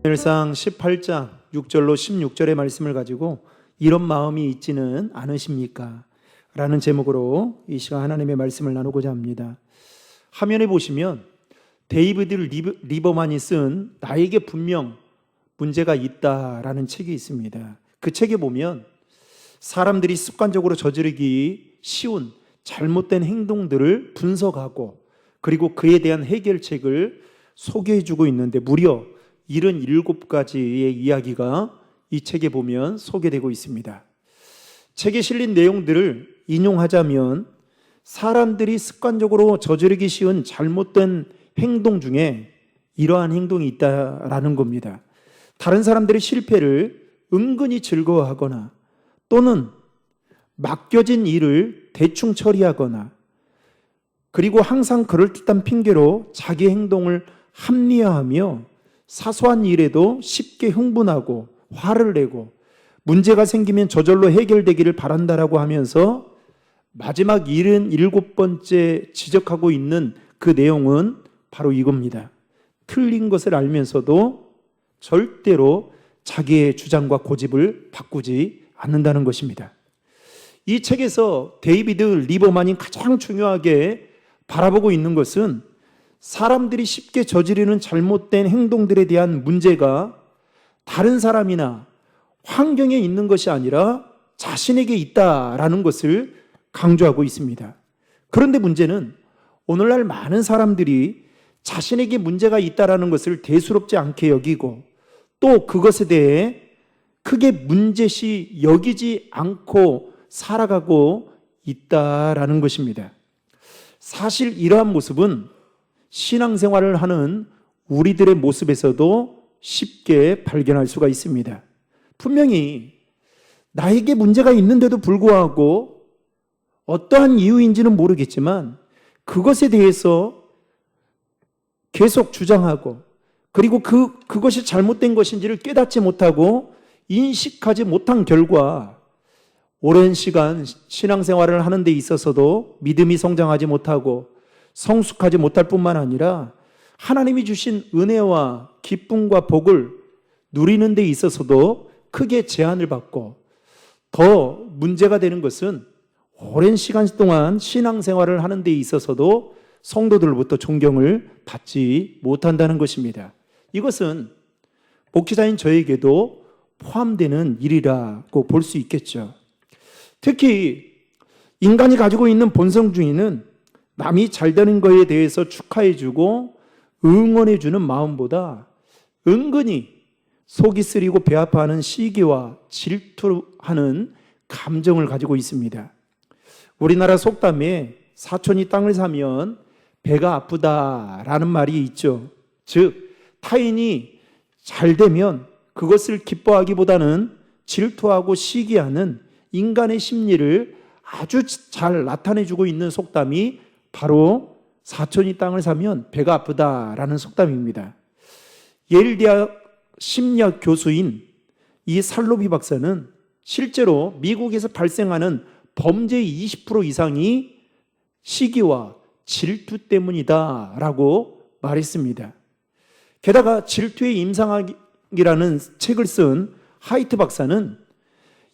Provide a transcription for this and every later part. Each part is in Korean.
사무엘상 18장 6절로 16절의 말씀을 가지고 이런 마음이 있지는 않으십니까? 라는 제목으로 이 시간 하나님의 말씀을 나누고자 합니다. 화면에 보시면 데이비드 리버만이 쓴 나에게 분명 문제가 있다라는 책이 있습니다. 그 책에 보면 사람들이 습관적으로 저지르기 쉬운 잘못된 행동들을 분석하고 그리고 그에 대한 해결책을 소개해주고 있는데 무려 77가지의 이야기가 이 책에 보면 소개되고 있습니다. 책에 실린 내용들을 인용하자면 사람들이 습관적으로 저지르기 쉬운 잘못된 행동 중에 이러한 행동이 있다라는 겁니다. 다른 사람들의 실패를 은근히 즐거워하거나 또는 맡겨진 일을 대충 처리하거나 그리고 항상 그럴듯한 핑계로 자기 행동을 합리화하며 사소한 일에도 쉽게 흥분하고 화를 내고 문제가 생기면 저절로 해결되기를 바란다라고 하면서 마지막 77번째 지적하고 있는 그 내용은 바로 이겁니다. 틀린 것을 알면서도 절대로 자기의 주장과 고집을 바꾸지 않는다는 것입니다. 이 책에서 데이비드 리버만이 가장 중요하게 바라보고 있는 것은 사람들이 쉽게 저지르는 잘못된 행동들에 대한 문제가 다른 사람이나 환경에 있는 것이 아니라 자신에게 있다라는 것을 강조하고 있습니다. 그런데 문제는 오늘날 많은 사람들이 자신에게 문제가 있다라는 것을 대수롭지 않게 여기고 또 그것에 대해 크게 문제시 여기지 않고 살아가고 있다라는 것입니다. 사실 이러한 모습은 신앙생활을 하는 우리들의 모습에서도 쉽게 발견할 수가 있습니다. 분명히 나에게 문제가 있는데도 불구하고 어떠한 이유인지는 모르겠지만 그것에 대해서 계속 주장하고 그리고 그것이 잘못된 것인지를 깨닫지 못하고 인식하지 못한 결과 오랜 시간 신앙생활을 하는 데 있어서도 믿음이 성장하지 못하고 성숙하지 못할 뿐만 아니라 하나님이 주신 은혜와 기쁨과 복을 누리는 데 있어서도 크게 제한을 받고 더 문제가 되는 것은 오랜 시간 동안 신앙생활을 하는 데 있어서도 성도들로부터 존경을 받지 못한다는 것입니다. 이것은 목회자인 저에게도 포함되는 일이라고 볼 수 있겠죠. 특히 인간이 가지고 있는 본성주의는 남이 잘 되는 것에 대해서 축하해주고 응원해주는 마음보다 은근히 속이 쓰리고 배 아파하는 시기와 질투하는 감정을 가지고 있습니다. 우리나라 속담에 사촌이 땅을 사면 배가 아프다라는 말이 있죠. 즉 타인이 잘 되면 그것을 기뻐하기보다는 질투하고 시기하는 인간의 심리를 아주 잘 나타내주고 있는 속담이 바로 사촌이 땅을 사면 배가 아프다라는 속담입니다. 예일대학 심리학 교수인 이 살로비 박사는 실제로 미국에서 발생하는 범죄의 20% 이상이 시기와 질투 때문이다라고 말했습니다. 게다가 질투의 임상학이라는 책을 쓴 하이트 박사는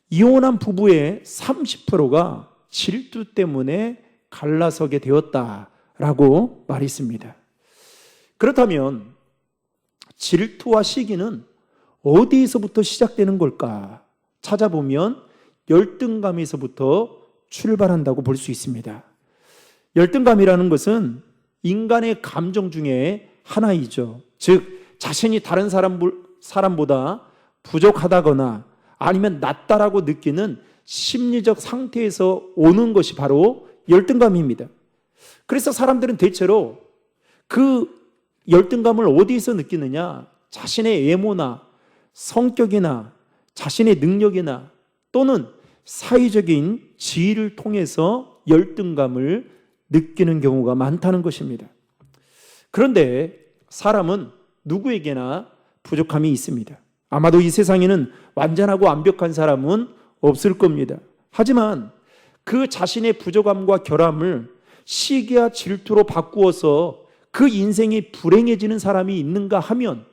이혼한 부부의 30%가 질투 때문에 갈라서게 되었다라고 말했습니다. 그렇다면 질투와 시기는 어디에서부터 시작되는 걸까? 찾아보면 열등감에서부터 출발한다고 볼 수 있습니다. 열등감이라는 것은 인간의 감정 중에 하나이죠. 즉 자신이 다른 사람보다 부족하다거나 아니면 낫다라고 느끼는 심리적 상태에서 오는 것이 바로 열등감입니다. 그래서 사람들은 대체로 그 열등감을 어디에서 느끼느냐? 자신의 외모나 성격이나 자신의 능력이나 또는 사회적인 지위를 통해서 열등감을 느끼는 경우가 많다는 것입니다. 그런데 사람은 누구에게나 부족함이 있습니다. 아마도 이 세상에는 완전하고 완벽한 사람은 없을 겁니다. 하지만 그 자신의 부족함과 결함을 시기와 질투로 바꾸어서 그 인생이 불행해지는 사람이 있는가 하면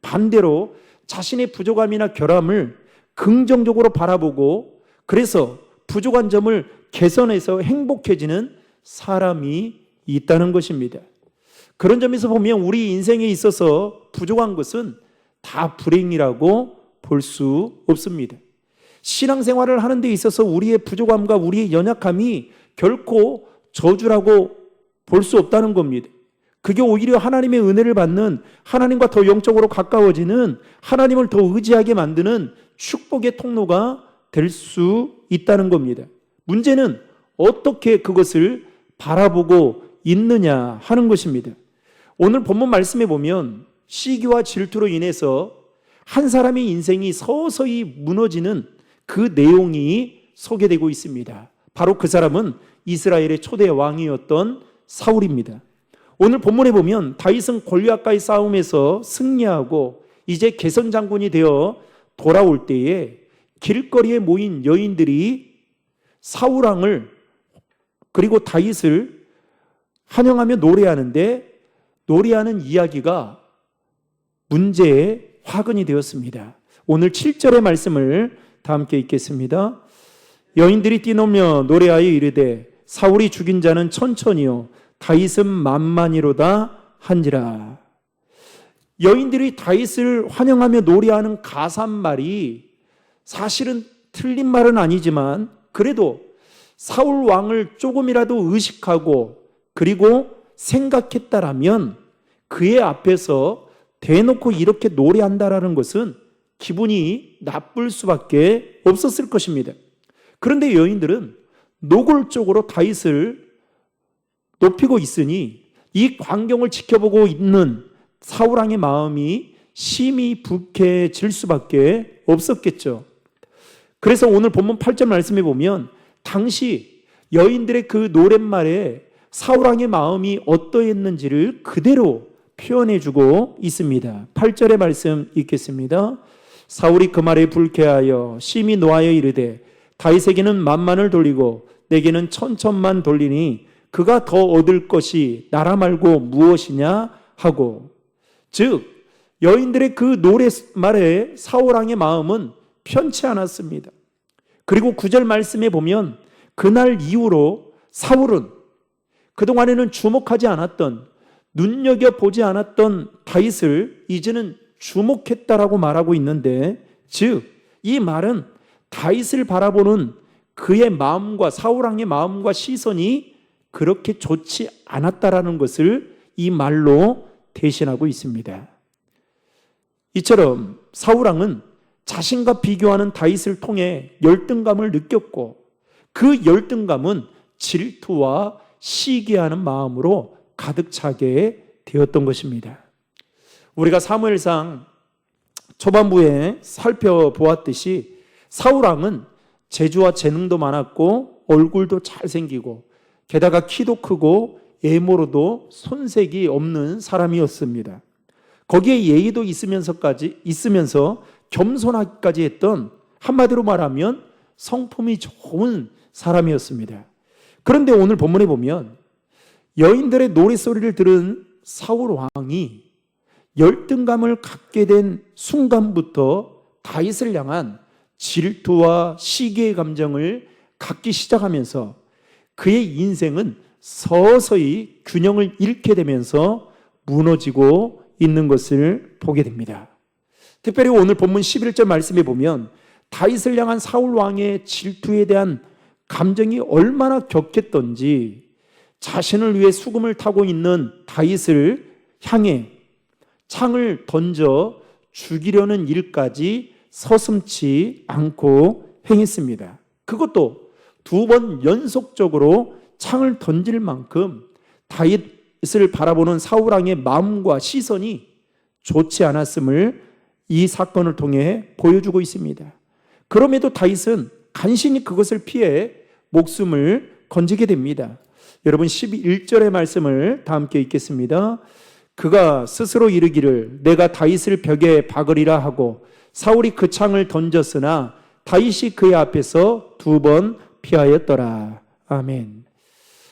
반대로 자신의 부족함이나 결함을 긍정적으로 바라보고 그래서 부족한 점을 개선해서 행복해지는 사람이 있다는 것입니다. 그런 점에서 보면 우리 인생에 있어서 부족한 것은 다 불행이라고 볼 수 없습니다. 신앙생활을 하는 데 있어서 우리의 부족함과 우리의 연약함이 결코 저주라고 볼 수 없다는 겁니다. 그게 오히려 하나님의 은혜를 받는, 하나님과 더 영적으로 가까워지는, 하나님을 더 의지하게 만드는 축복의 통로가 될 수 있다는 겁니다. 문제는 어떻게 그것을 바라보고 있느냐 하는 것입니다. 오늘 본문 말씀에 보면 시기와 질투로 인해서 한 사람의 인생이 서서히 무너지는 그 내용이 소개되고 있습니다. 바로 그 사람은 이스라엘의 초대 왕이었던 사울입니다. 오늘 본문에 보면 다윗은 골리앗과의 싸움에서 승리하고 이제 개선 장군이 되어 돌아올 때에 길거리에 모인 여인들이 사울 왕을 그리고 다윗을 환영하며 노래하는데 노래하는 이야기가 문제의 화근이 되었습니다. 오늘 7절의 말씀을 다 함께 읽겠습니다. 여인들이 뛰놀며 노래하여 이르되 사울이 죽인 자는 천천히요 다윗은 만만이로다 한지라. 여인들이 다윗을 환영하며 노래하는 가사말이 사실은 틀린 말은 아니지만 그래도 사울 왕을 조금이라도 의식하고 그리고 생각했다라면 그의 앞에서 대놓고 이렇게 노래한다라는 것은 기분이 나쁠 수밖에 없었을 것입니다. 그런데 여인들은 노골적으로 다윗을 높이고 있으니 이 광경을 지켜보고 있는 사울 왕의 마음이 심히 불쾌해질 수밖에 없었겠죠. 그래서 오늘 본문 8절 말씀에 보면 당시 여인들의 그 노랫말에 사울 왕의 마음이 어떠했는지를 그대로 표현해주고 있습니다. 8절의 말씀 읽겠습니다. 사울이 그 말에 불쾌하여 심히 노하여 이르되 다윗에게는 만만을 돌리고 내게는 천천만 돌리니 그가 더 얻을 것이 나라 말고 무엇이냐 하고, 즉 여인들의 그 노랫말에 사울 왕의 마음은 편치 않았습니다. 그리고 9절 말씀에 보면 그날 이후로 사울은 그동안에는 주목하지 않았던, 눈여겨보지 않았던 다윗을 이제는 주목했다라고 말하고 있는데, 즉 이 말은 다윗을 바라보는 그의 마음과 사울 왕의 마음과 시선이 그렇게 좋지 않았다라는 것을 이 말로 대신하고 있습니다. 이처럼 사울 왕은 자신과 비교하는 다윗을 통해 열등감을 느꼈고 그 열등감은 질투와 시기하는 마음으로 가득 차게 되었던 것입니다. 우리가 사무엘상 초반부에 살펴보았듯이 사울 왕은 재주와 재능도 많았고 얼굴도 잘생기고 게다가 키도 크고 외모로도 손색이 없는 사람이었습니다. 거기에 예의도 있으면서 겸손하기까지 했던, 한마디로 말하면 성품이 좋은 사람이었습니다. 그런데 오늘 본문에 보면 여인들의 노랫소리를 들은 사울 왕이 열등감을 갖게 된 순간부터 다윗을 향한 질투와 시기의 감정을 갖기 시작하면서 그의 인생은 서서히 균형을 잃게 되면서 무너지고 있는 것을 보게 됩니다. 특별히 오늘 본문 11절 말씀에 보면 다윗을 향한 사울 왕의 질투에 대한 감정이 얼마나 격했던지 자신을 위해 수금을 타고 있는 다윗을 향해 창을 던져 죽이려는 일까지 서슴지 않고 행했습니다. 그것도 2번 연속적으로 창을 던질 만큼 다윗을 바라보는 사울 왕의 마음과 시선이 좋지 않았음을 이 사건을 통해 보여주고 있습니다. 그럼에도 다윗은 간신히 그것을 피해 목숨을 건지게 됩니다. 여러분 11절의 말씀을 다 함께 읽겠습니다. 그가 스스로 이르기를 내가 다윗을 벽에 박으리라 하고 사울이 그 창을 던졌으나 다윗이 그의 앞에서 2번 피하였더라. 아멘.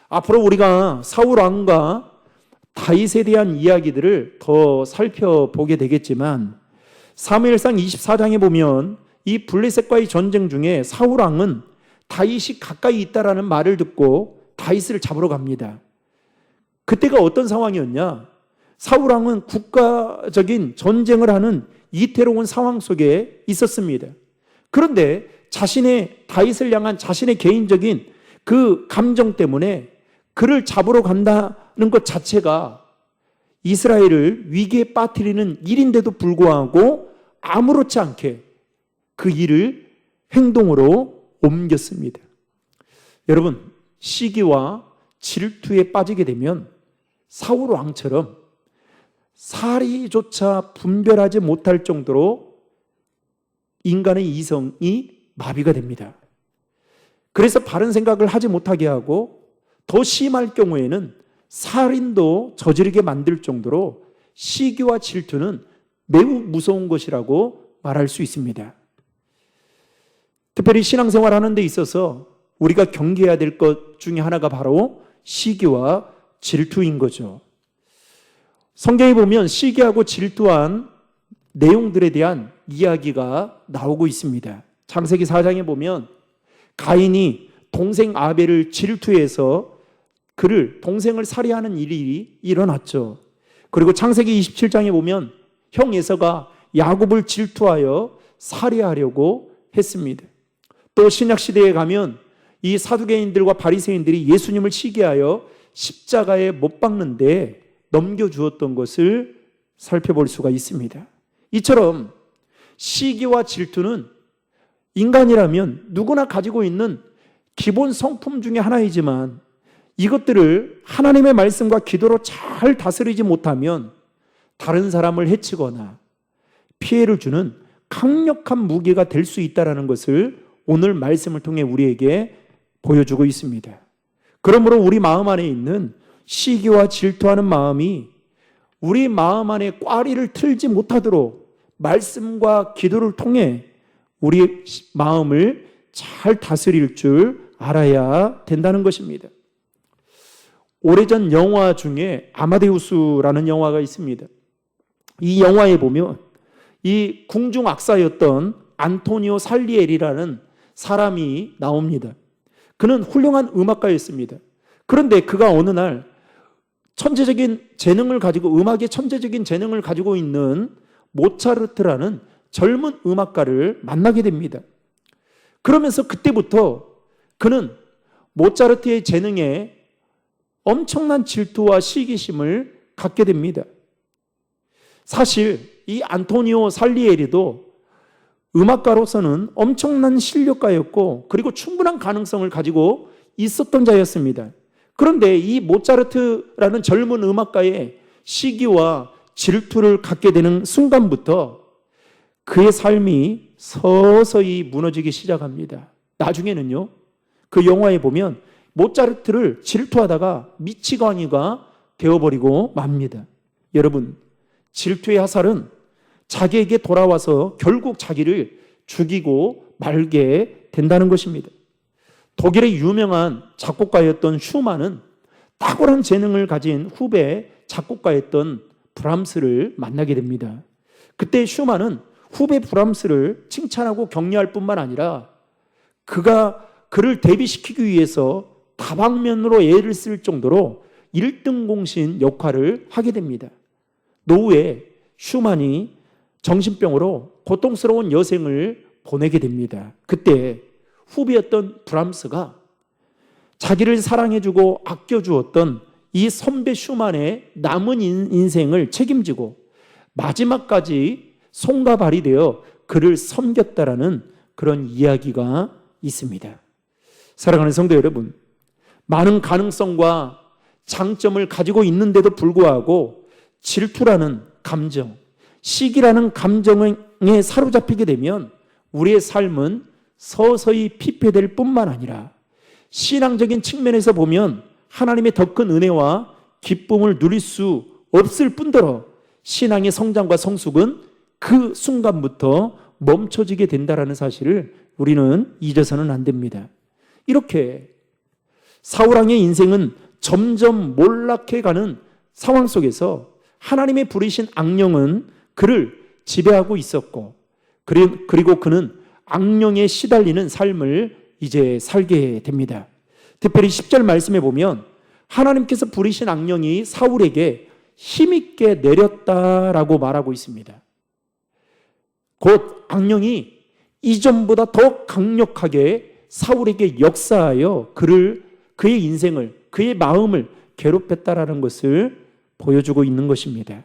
앞으로 우리가 사울 왕과 다윗에 대한 이야기들을 더 살펴보게 되겠지만 사무엘상 24장에 보면 이 블레셋과의 전쟁 중에 사울 왕은 다윗이 가까이 있다라는 말을 듣고 다윗을 잡으러 갑니다. 그때가 어떤 상황이었냐? 사울 왕은 국가적인 전쟁을 하는 이태로운 상황 속에 있었습니다. 그런데 자신의 다윗을 향한 자신의 개인적인 그 감정 때문에 그를 잡으러 간다는 것 자체가 이스라엘을 위기에 빠뜨리는 일인데도 불구하고 아무렇지 않게 그 일을 행동으로 옮겼습니다. 여러분, 시기와 질투에 빠지게 되면 사울 왕처럼 사리조차 분별하지 못할 정도로 인간의 이성이 마비가 됩니다. 그래서 바른 생각을 하지 못하게 하고 더 심할 경우에는 살인도 저지르게 만들 정도로 시기와 질투는 매우 무서운 것이라고 말할 수 있습니다. 특별히 신앙생활 하는 데 있어서 우리가 경계해야 될 것 중에 하나가 바로 시기와 질투인 거죠. 성경에 보면 시기하고 질투한 내용들에 대한 이야기가 나오고 있습니다. 창세기 4장에 보면 가인이 동생 아벨을 질투해서 그를 동생을 살해하는 일이 일어났죠. 그리고 창세기 27장에 보면 형 에서가 야곱을 질투하여 살해하려고 했습니다. 또 신약 시대에 가면 이 사두개인들과 바리새인들이 예수님을 시기하여 십자가에 못 박는데 넘겨주었던 것을 살펴볼 수가 있습니다. 이처럼 시기와 질투는 인간이라면 누구나 가지고 있는 기본 성품 중에 하나이지만 이것들을 하나님의 말씀과 기도로 잘 다스리지 못하면 다른 사람을 해치거나 피해를 주는 강력한 무기가 될 수 있다는 것을 오늘 말씀을 통해 우리에게 보여주고 있습니다. 그러므로 우리 마음 안에 있는 시기와 질투하는 마음이 우리 마음 안에 꽈리를 틀지 못하도록 말씀과 기도를 통해 우리 마음을 잘 다스릴 줄 알아야 된다는 것입니다. 오래전 영화 중에 아마데우스라는 영화가 있습니다. 이 영화에 보면 이 궁중 악사였던 안토니오 살리에리라는 사람이 나옵니다. 그는 훌륭한 음악가였습니다. 그런데 그가 어느 날 천재적인 재능을 가지고 음악의 천재적인 재능을 가지고 있는 모차르트라는 젊은 음악가를 만나게 됩니다. 그러면서 그때부터 그는 모차르트의 재능에 엄청난 질투와 시기심을 갖게 됩니다. 사실 이 안토니오 살리에리도 음악가로서는 엄청난 실력가였고 그리고 충분한 가능성을 가지고 있었던 자였습니다. 그런데 이 모차르트라는 젊은 음악가의 시기와 질투를 갖게 되는 순간부터 그의 삶이 서서히 무너지기 시작합니다. 나중에는요, 그 영화에 보면 모차르트를 질투하다가 미치광이가 되어버리고 맙니다. 여러분, 질투의 화살은 자기에게 돌아와서 결국 자기를 죽이고 말게 된다는 것입니다. 독일의 유명한 작곡가였던 슈만은 탁월한 재능을 가진 후배 작곡가였던 브람스를 만나게 됩니다. 그때 슈만은 후배 브람스를 칭찬하고 격려할 뿐만 아니라 그가 그를 데뷔시키기 위해서 다방면으로 애를 쓸 정도로 1등 공신 역할을 하게 됩니다. 노후에 슈만이 정신병으로 고통스러운 여생을 보내게 됩니다. 그때 후배였던 브람스가 자기를 사랑해주고 아껴주었던 이 선배 슈만의 남은 인생을 책임지고 마지막까지 손과 발이 되어 그를 섬겼다라는 그런 이야기가 있습니다. 사랑하는 성도 여러분, 많은 가능성과 장점을 가지고 있는데도 불구하고 질투라는 감정, 시기라는 감정에 사로잡히게 되면 우리의 삶은 서서히 피폐될 뿐만 아니라 신앙적인 측면에서 보면 하나님의 더 큰 은혜와 기쁨을 누릴 수 없을 뿐더러 신앙의 성장과 성숙은 그 순간부터 멈춰지게 된다는 사실을 우리는 잊어서는 안 됩니다. 이렇게 사울왕의 인생은 점점 몰락해가는 상황 속에서 하나님의 부리신 악령은 그를 지배하고 있었고, 그리고 그는 악령에 시달리는 삶을 이제 살게 됩니다. 특별히 10절 말씀에 보면 하나님께서 부리신 악령이 사울에게 힘있게 내렸다라고 말하고 있습니다. 곧 악령이 이전보다 더 강력하게 사울에게 역사하여 그의 인생을, 그의 마음을 괴롭혔다라는 것을 보여주고 있는 것입니다.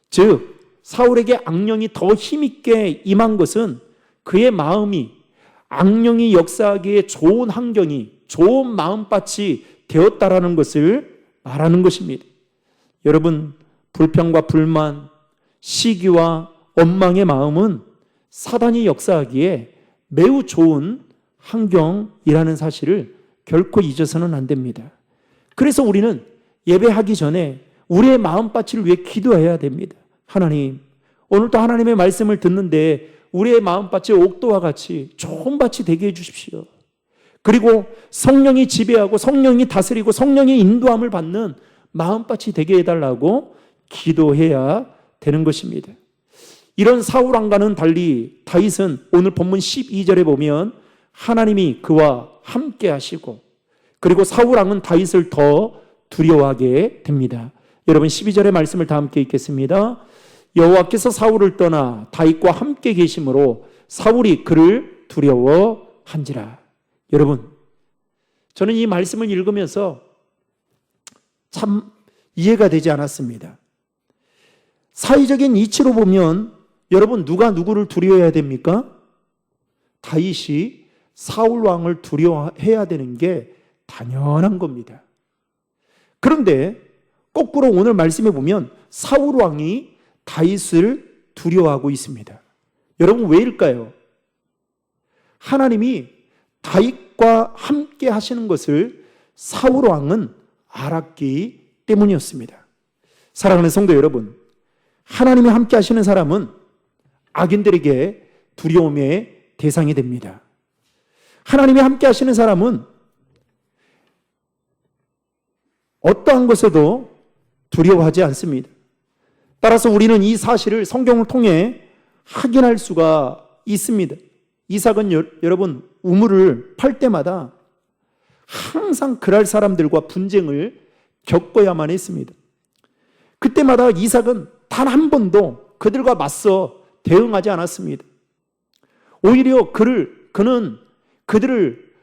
즉 사울에게 악령이 더 힘있게 임한 것은 그의 마음이 악령이 역사하기에 좋은 환경이, 좋은 마음밭이 되었다라는 것을 말하는 것입니다. 여러분, 불평과 불만, 시기와 원망의 마음은 사단이 역사하기에 매우 좋은 환경이라는 사실을 결코 잊어서는 안 됩니다. 그래서 우리는 예배하기 전에 우리의 마음밭을 위해 기도해야 됩니다. 하나님, 오늘도 하나님의 말씀을 듣는데 우리의 마음밭이 옥도와 같이 좋은 밭이 되게 해주십시오. 그리고 성령이 지배하고 성령이 다스리고 성령의 인도함을 받는 마음밭이 되게 해달라고 기도해야 되는 것입니다. 이런 사울 왕과는 달리 다윗은 오늘 본문 12절에 보면 하나님이 그와 함께 하시고, 그리고 사울 왕은 다윗을 더 두려워하게 됩니다. 여러분 12절의 말씀을 다 함께 읽겠습니다. 여호와께서 사울을 떠나 다윗과 함께 계심으로 사울이 그를 두려워한지라. 여러분, 저는 이 말씀을 읽으면서 참 이해가 되지 않았습니다. 사회적인 이치로 보면 여러분, 누가 누구를 두려워해야 됩니까? 다윗이 사울 왕을 두려워해야 되는 게 당연한 겁니다. 그런데 거꾸로 오늘 말씀해 보면 사울 왕이 다윗을 두려워하고 있습니다. 여러분, 왜일까요? 하나님이 다윗과 함께 하시는 것을 사울 왕은 알았기 때문이었습니다. 사랑하는 성도 여러분, 하나님이 함께 하시는 사람은 악인들에게 두려움의 대상이 됩니다. 하나님이 함께 하시는 사람은 어떠한 것에도 두려워하지 않습니다. 따라서 우리는 이 사실을 성경을 통해 확인할 수가 있습니다. 이삭은 여러분, 우물을 팔 때마다 항상 그랄 사람들과 분쟁을 겪어야만 했습니다. 그때마다 이삭은 단 한 번도 그들과 맞서 대응하지 않았습니다. 오히려 그는 그들을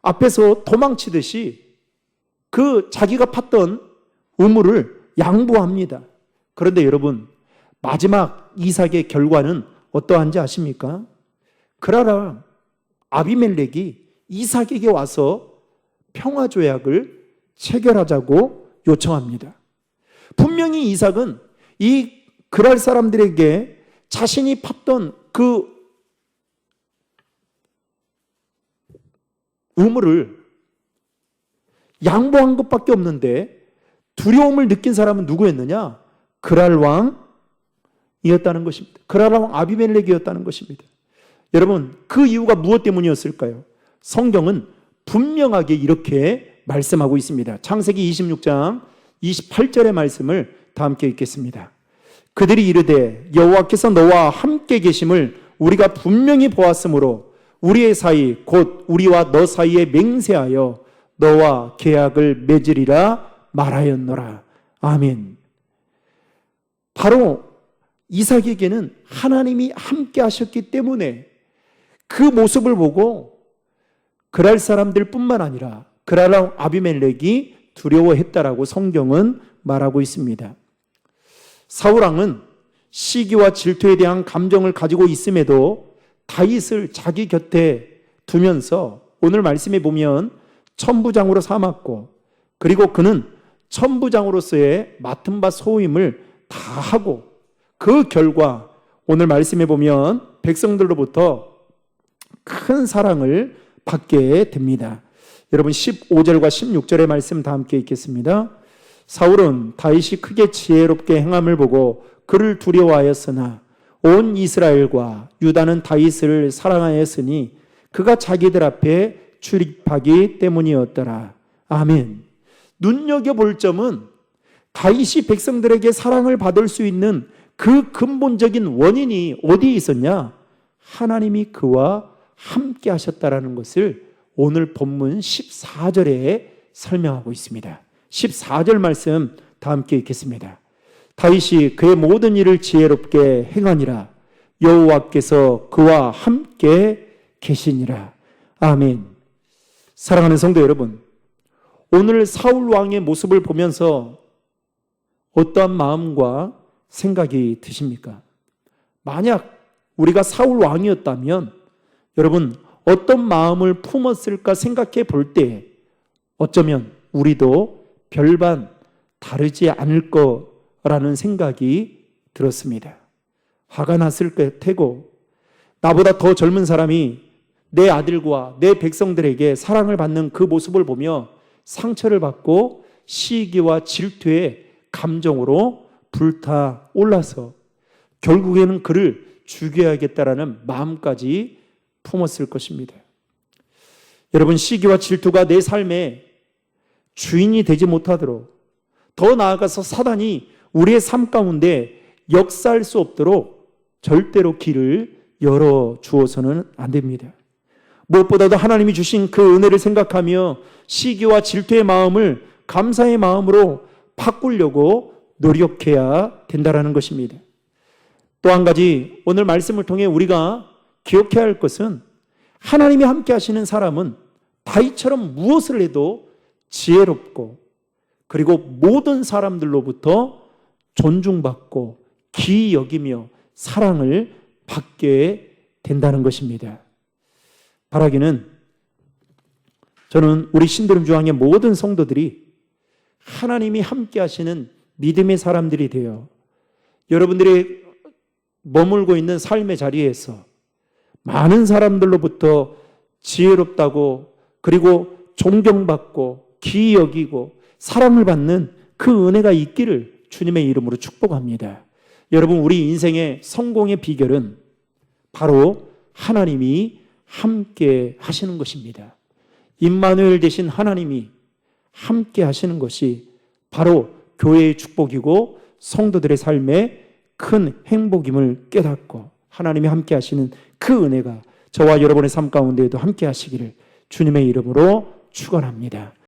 앞에서 도망치듯이 그 자기가 팠던 우물을 양보합니다. 그런데 여러분, 마지막 이삭의 결과는 어떠한지 아십니까? 그러나 아비멜렉이 이삭에게 와서 평화조약을 체결하자고 요청합니다. 분명히 이삭은 이 그랄 사람들에게 자신이 팠던 그 우물을 양보한 것밖에 없는데 두려움을 느낀 사람은 누구였느냐? 그랄 왕이었다는 것입니다. 그랄 왕 아비멜렉이었다는 것입니다. 여러분, 그 이유가 무엇 때문이었을까요? 성경은 분명하게 이렇게 말씀하고 있습니다. 창세기 26장 28절의 말씀을 다 함께 읽겠습니다. 그들이 이르되 여호와께서 너와 함께 계심을 우리가 분명히 보았으므로 우리의 사이 곧 우리와 너 사이에 맹세하여 너와 계약을 맺으리라 말하였노라. 아멘. 바로 이삭에게는 하나님이 함께 하셨기 때문에 그 모습을 보고 그랄 사람들 뿐만 아니라 그랄 왕 아비멜렉이 두려워했다라고 성경은 말하고 있습니다. 사울 왕은 시기와 질투에 대한 감정을 가지고 있음에도 다윗을 자기 곁에 두면서 오늘 말씀에 보면 천부장으로 삼았고, 그리고 그는 천부장으로서의 맡은 바 소임을 다 하고, 그 결과 오늘 말씀에 보면 백성들로부터 큰 사랑을 받게 됩니다. 여러분 15절과 16절의 말씀 다 함께 읽겠습니다. 사울은 다윗이 크게 지혜롭게 행함을 보고 그를 두려워하였으나 온 이스라엘과 유다는 다윗을 사랑하였으니 그가 자기들 앞에 출입하기 때문이었더라. 아멘. 눈여겨볼 점은 다윗이 백성들에게 사랑을 받을 수 있는 그 근본적인 원인이 어디에 있었냐? 하나님이 그와 함께 하셨다라는 것을 오늘 본문 14절에 설명하고 있습니다. 14절 말씀 다 함께 읽겠습니다. 다윗이 그의 모든 일을 지혜롭게 행하니라. 여호와께서 그와 함께 계시니라. 아멘. 사랑하는 성도 여러분, 오늘 사울 왕의 모습을 보면서 어떠한 마음과 생각이 드십니까? 만약 우리가 사울 왕이었다면 여러분 어떤 마음을 품었을까 생각해 볼 때 어쩌면 우리도 별반 다르지 않을 거라는 생각이 들었습니다. 화가 났을 테고 나보다 더 젊은 사람이 내 아들과 내 백성들에게 사랑을 받는 그 모습을 보며 상처를 받고 시기와 질투의 감정으로 불타 올라서 결국에는 그를 죽여야겠다라는 마음까지 품었을 것입니다. 여러분, 시기와 질투가 내 삶의 주인이 되지 못하도록, 더 나아가서 사단이 우리의 삶 가운데 역사할 수 없도록 절대로 길을 열어주어서는 안 됩니다. 무엇보다도 하나님이 주신 그 은혜를 생각하며 시기와 질투의 마음을 감사의 마음으로 바꾸려고 노력해야 된다는 것입니다. 또 한 가지 오늘 말씀을 통해 우리가 기억해야 할 것은 하나님이 함께 하시는 사람은 다윗처럼 무엇을 해도 지혜롭고 그리고 모든 사람들로부터 존중받고 기이 여기며 사랑을 받게 된다는 것입니다. 바라기는 저는 우리 신도림 중앙의 모든 성도들이 하나님이 함께 하시는 믿음의 사람들이 되어 여러분들이 머물고 있는 삶의 자리에서 많은 사람들로부터 지혜롭다고 그리고 존경받고 기이 여기고 사랑을 받는 그 은혜가 있기를 주님의 이름으로 축복합니다. 여러분, 우리 인생의 성공의 비결은 바로 하나님이 함께 하시는 것입니다. 임마누엘 되신 하나님이 함께 하시는 것이 바로 교회의 축복이고 성도들의 삶의 큰 행복임을 깨닫고 하나님이 함께 하시는 그 은혜가 저와 여러분의 삶 가운데에도 함께 하시기를 주님의 이름으로 축원합니다.